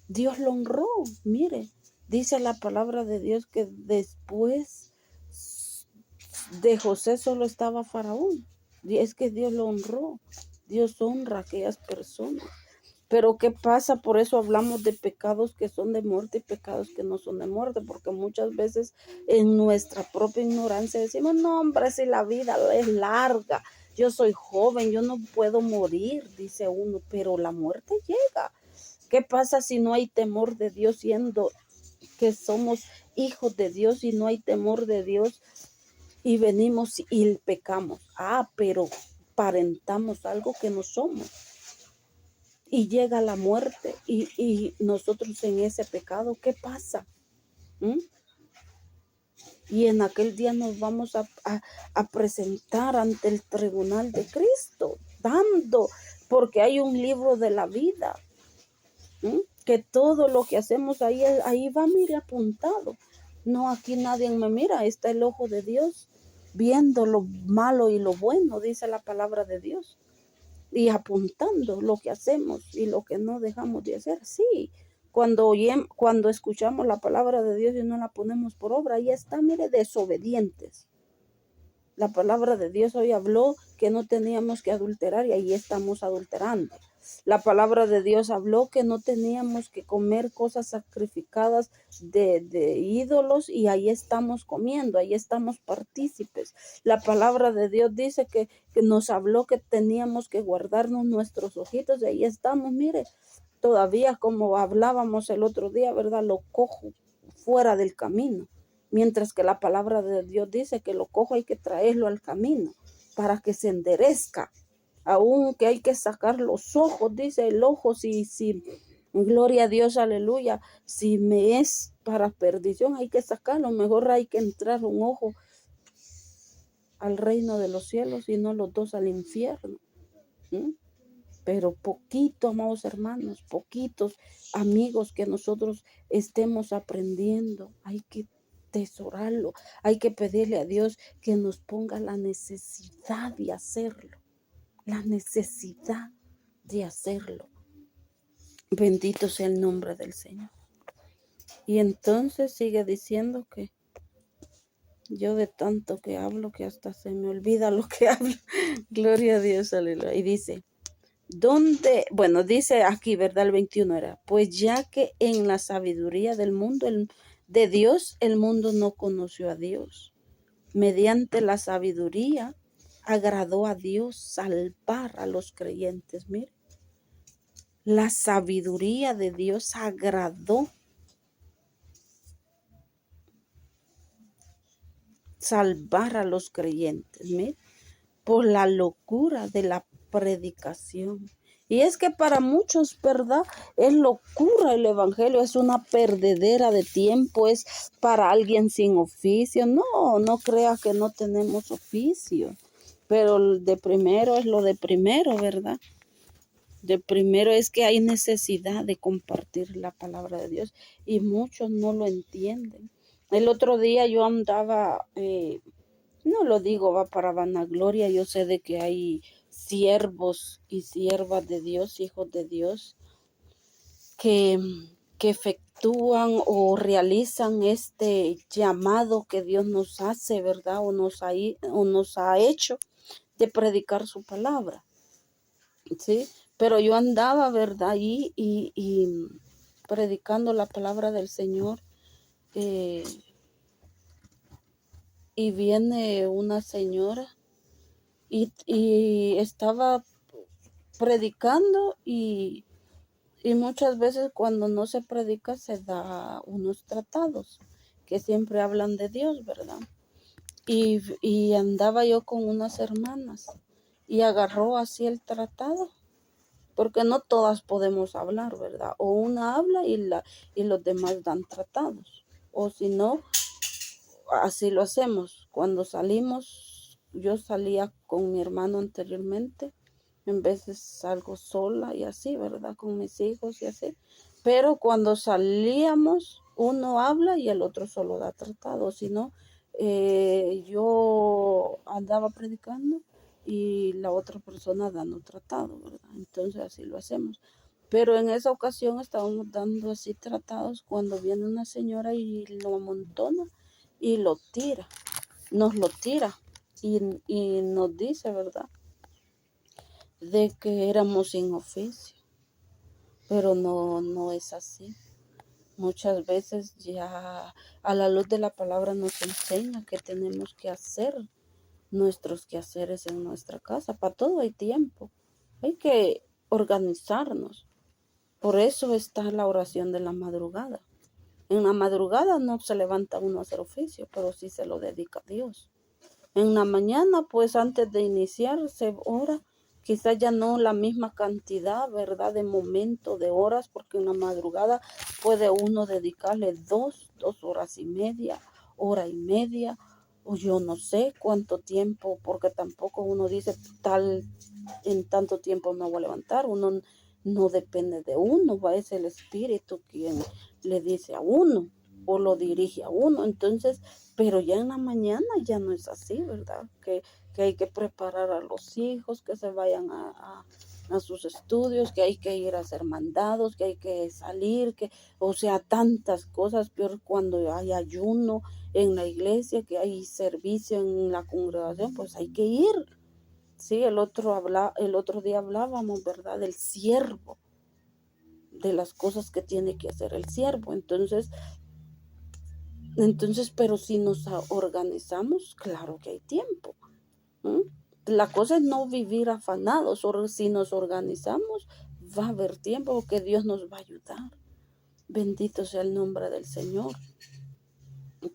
Dios lo honró. Mire, dice la palabra de Dios que después de José solo estaba Faraón. Y es que Dios lo honró. Dios honra a aquellas personas. Pero ¿qué pasa? Por eso hablamos de pecados que son de muerte y pecados que no son de muerte, porque muchas veces en nuestra propia ignorancia decimos, no hombre, si la vida es larga, yo soy joven, yo no puedo morir, dice uno, pero la muerte llega. ¿Qué pasa si no hay temor de Dios, siendo que somos hijos de Dios y no hay temor de Dios y venimos y pecamos? Pero aparentamos algo que no somos. Y llega la muerte y nosotros en ese pecado, ¿qué pasa? ¿Mm? Y en aquel día nos vamos a presentar ante el tribunal de Cristo, porque hay un libro de la vida, que todo lo que hacemos ahí va, mire, apuntado. No, aquí nadie me mira, está el ojo de Dios viendo lo malo y lo bueno, dice la palabra de Dios. Y apuntando lo que hacemos y lo que no dejamos de hacer. Sí, cuando escuchamos la palabra de Dios y no la ponemos por obra, ahí está, mire, desobedientes. La palabra de Dios hoy habló que no teníamos que adulterar y ahí estamos adulterando. La palabra de Dios habló que no teníamos que comer cosas sacrificadas de ídolos y ahí estamos comiendo, ahí estamos partícipes. La palabra de Dios dice que nos habló que teníamos que guardarnos nuestros ojitos y ahí estamos, mire, todavía como hablábamos el otro día, ¿verdad? Lo cojo fuera del camino. Mientras que la palabra de Dios dice que lo cojo hay que traerlo al camino para que se enderezca. Aún que hay que sacar los ojos, dice el ojo, si gloria a Dios, aleluya, si me es para perdición hay que sacarlo, mejor hay que entrar un ojo al reino de los cielos y no los dos al infierno. Pero poquito, amados hermanos, poquitos amigos que nosotros estemos aprendiendo, hay que tesorarlo, hay que pedirle a Dios que nos ponga la necesidad de hacerlo, la necesidad de hacerlo. Bendito sea el nombre del Señor. Y entonces sigue diciendo que yo de tanto que hablo que hasta se me olvida lo que hablo. Gloria a Dios, aleluya. Y dice, bueno, dice aquí, ¿verdad? El 21 era, pues ya que en la sabiduría del mundo, de Dios, el mundo no conoció a Dios. Mediante la sabiduría agradó a Dios salvar a los creyentes. Mire, la sabiduría de Dios agradó salvar a los creyentes. Mire, por la locura de la predicación. Y es que para muchos, ¿verdad? Es locura el evangelio, es una perdedera de tiempo, es para alguien sin oficio. No crea que no tenemos oficio, pero de primero es lo de primero, ¿verdad? De primero es que hay necesidad de compartir la palabra de Dios y muchos no lo entienden. El otro día yo andaba, no lo digo, va para vanagloria, yo sé de que hay siervos y siervas de Dios, hijos de Dios, que efectúan o realizan este llamado que Dios nos hace, ¿verdad? O nos ha hecho de predicar su palabra, ¿sí? Pero yo andaba, ¿verdad? Ahí y predicando la palabra del Señor, y viene una señora y estaba predicando y muchas veces cuando no se predica se da unos tratados que siempre hablan de Dios, ¿verdad? y andaba yo con unas hermanas y agarró así el tratado, porque no todas podemos hablar, ¿verdad? O una habla y los demás dan tratados, o si no, así lo hacemos. Cuando salimos, yo salía con mi hermano anteriormente, en veces salgo sola y así, ¿verdad? Con mis hijos y así. Pero cuando salíamos, uno habla y el otro solo da tratado. Si no, yo andaba predicando y la otra persona dando tratado, ¿verdad? Entonces así lo hacemos. Pero en esa ocasión estábamos dando así tratados cuando viene una señora y lo amontona y lo tira, nos lo tira y nos dice, ¿verdad? De que éramos sin oficio, pero no es así. Muchas veces ya a la luz de la palabra nos enseña que tenemos que hacer nuestros quehaceres en nuestra casa. Para todo hay tiempo, hay que organizarnos. Por eso está la oración de la madrugada. En la madrugada no se levanta uno a hacer oficio, pero sí se lo dedica a Dios. En la mañana, pues antes de iniciar, se ora, quizás ya no la misma cantidad, ¿verdad? De momento, de horas, porque en la madrugada puede uno dedicarle dos horas y media, hora y media, o yo no sé cuánto tiempo, porque tampoco uno dice en tanto tiempo me voy a levantar, uno no depende de uno, va, es el Espíritu quien le dice a uno o lo dirige a uno. Entonces, pero ya en la mañana ya no es así, ¿verdad? Que hay que preparar a los hijos, que se vayan a sus estudios, que hay que ir a hacer mandados, que hay que salir, o sea, tantas cosas, peor cuando hay ayuno en la iglesia, que hay servicio en la congregación, pues hay que ir. Sí, el otro día hablábamos, ¿verdad? Del siervo, de las cosas que tiene que hacer el siervo. Entonces, pero si nos organizamos, claro que hay tiempo. ¿Mm? La cosa es no vivir afanados, o si nos organizamos, va a haber tiempo porque Dios nos va a ayudar. Bendito sea el nombre del Señor.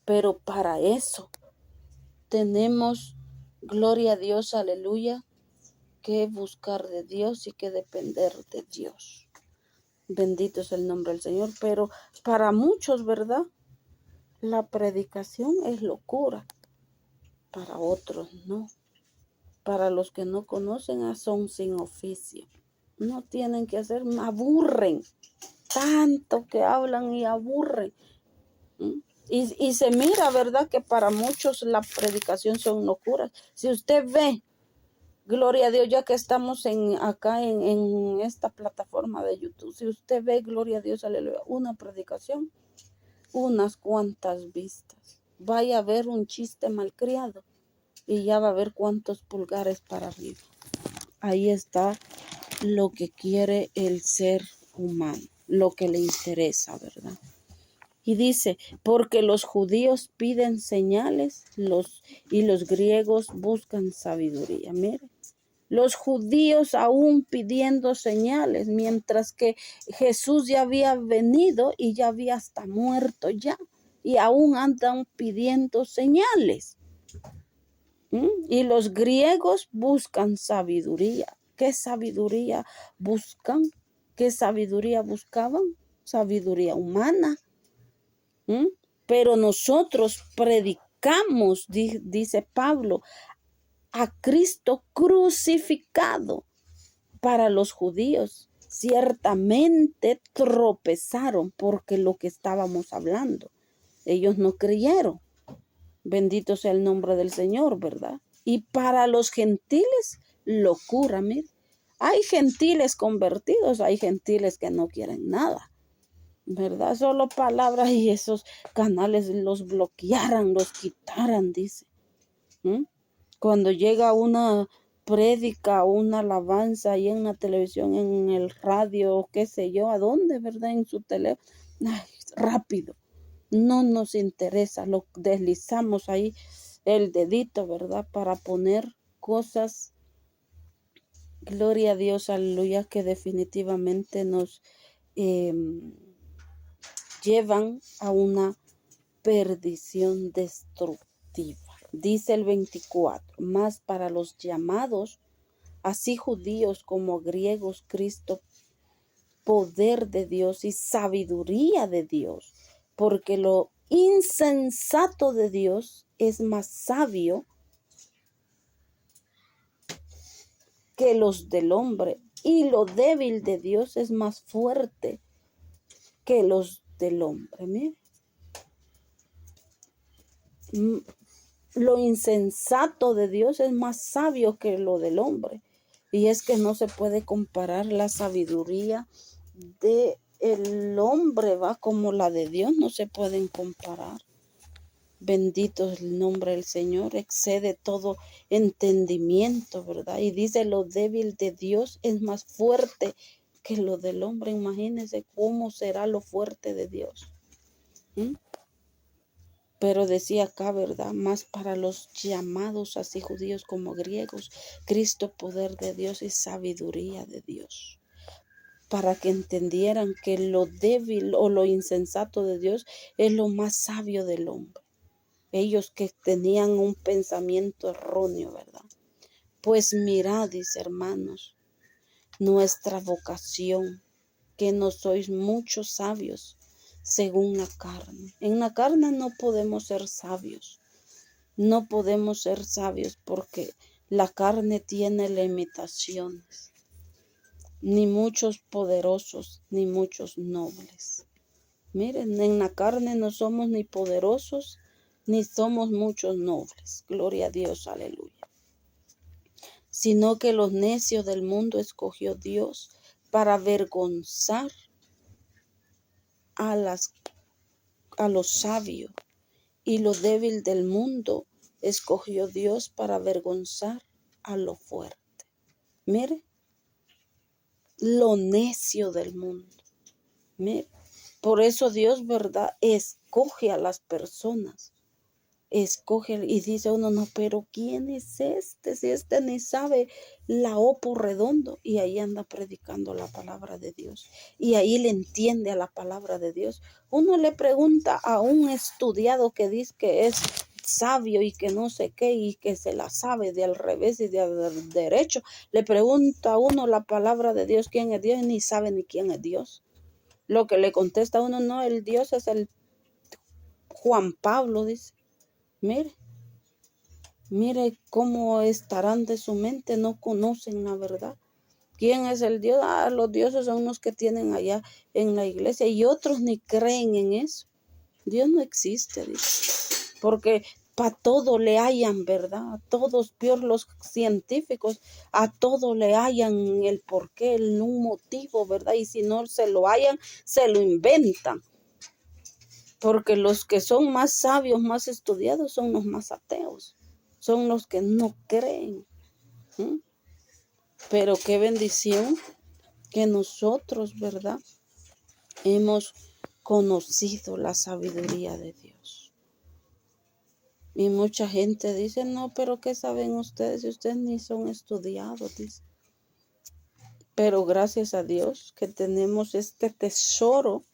Pero para eso tenemos, gloria a Dios, aleluya, que buscar de Dios y que depender de Dios. Bendito es el nombre del Señor. Pero para muchos, ¿verdad? La predicación es locura. Para otros no. Para los que no conocen, son sin oficio. No tienen que hacer, aburren. Tanto que hablan y aburren. Y se mira, ¿verdad? Que para muchos la predicación son locuras. Si usted ve, gloria a Dios, ya que estamos acá en esta plataforma de YouTube, si usted ve, gloria a Dios, aleluya, una predicación, unas cuantas vistas. Vaya a ver un chiste malcriado y ya va a ver cuántos pulgares para arriba. Ahí está lo que quiere el ser humano, lo que le interesa, ¿verdad? Y dice, porque los judíos piden señales y los griegos buscan sabiduría. Mire, los judíos aún pidiendo señales, mientras que Jesús ya había venido y ya había hasta muerto ya, y aún andan pidiendo señales. Y los griegos buscan sabiduría. ¿Qué sabiduría buscan? ¿Qué sabiduría buscaban? Sabiduría humana. Pero nosotros predicamos, dice Pablo, a Cristo crucificado. Para los judíos ciertamente tropezaron porque lo que estábamos hablando, ellos no creyeron. Bendito sea el nombre del Señor, ¿verdad? Y para los gentiles, locura, mire. Hay gentiles convertidos, hay gentiles que no quieren nada, ¿verdad? Solo palabras, y esos canales los bloquearan, los quitaran, dice. Cuando llega una prédica o una alabanza ahí en la televisión, en el radio, qué sé yo, ¿a dónde, verdad? En su teléfono. Ay, rápido. No nos interesa, lo deslizamos ahí el dedito, ¿verdad? Para poner cosas, gloria a Dios, aleluya, que definitivamente nos llevan a una perdición destructiva. Dice el 24, más para los llamados, así judíos como griegos, Cristo, poder de Dios y sabiduría de Dios, porque lo insensato de Dios es más sabio que los del hombre, y lo débil de Dios es más fuerte que los del hombre. Mire, lo insensato de Dios es más sabio que lo del hombre. Y es que no se puede comparar la sabiduría del hombre, va, como la de Dios, no se pueden comparar. Bendito es el nombre del Señor, excede todo entendimiento, ¿verdad? Y dice, lo débil de Dios es más fuerte que lo del hombre. Imagínense cómo será lo fuerte de Dios. Pero decía acá, ¿verdad? Más para los llamados, así judíos como griegos, Cristo, poder de Dios y sabiduría de Dios. Para que entendieran que lo débil o lo insensato de Dios es lo más sabio del hombre. Ellos que tenían un pensamiento erróneo, ¿verdad? Pues mirad, dice, hermanos, nuestra vocación, que no sois muchos sabios según la carne. En la carne no podemos ser sabios. No podemos ser sabios porque la carne tiene limitaciones. Ni muchos poderosos, ni muchos nobles. Miren, en la carne no somos ni poderosos, ni somos muchos nobles. Gloria a Dios, aleluya. Sino que los necios del mundo escogió Dios para avergonzar a los sabios. Y lo débil del mundo escogió Dios para avergonzar a lo fuerte. Mire, lo necio del mundo. Mire, por eso Dios, ¿verdad? Escoge a las personas. Escoge y dice uno, no, pero ¿quién es este? Si este ni sabe la O por redondo. Y ahí anda predicando la palabra de Dios. Y ahí le entiende a la palabra de Dios. Uno le pregunta a un estudiado que dice que es sabio y que no sé qué y que se la sabe de al revés y de al derecho. Le pregunta a uno la palabra de Dios, quién es Dios, y ni sabe ni quién es Dios. Lo que le contesta a uno, no, el Dios es el Juan Pablo, dice. Mire cómo estarán de su mente, no conocen la verdad. ¿Quién es el Dios? Los dioses son los que tienen allá en la iglesia y otros ni creen en eso. Dios no existe, dice. Porque para todo le hallan, ¿verdad? A todos, peor los científicos, a todo le hallan el porqué, un motivo, ¿verdad? Y si no se lo hallan, se lo inventan. Porque los que son más sabios, más estudiados, son los más ateos. Son los que no creen. Pero qué bendición que nosotros, ¿verdad? Hemos conocido la sabiduría de Dios. Y mucha gente dice, no, pero ¿qué saben ustedes? Si ustedes ni son estudiados, dice. Pero gracias a Dios que tenemos este tesoro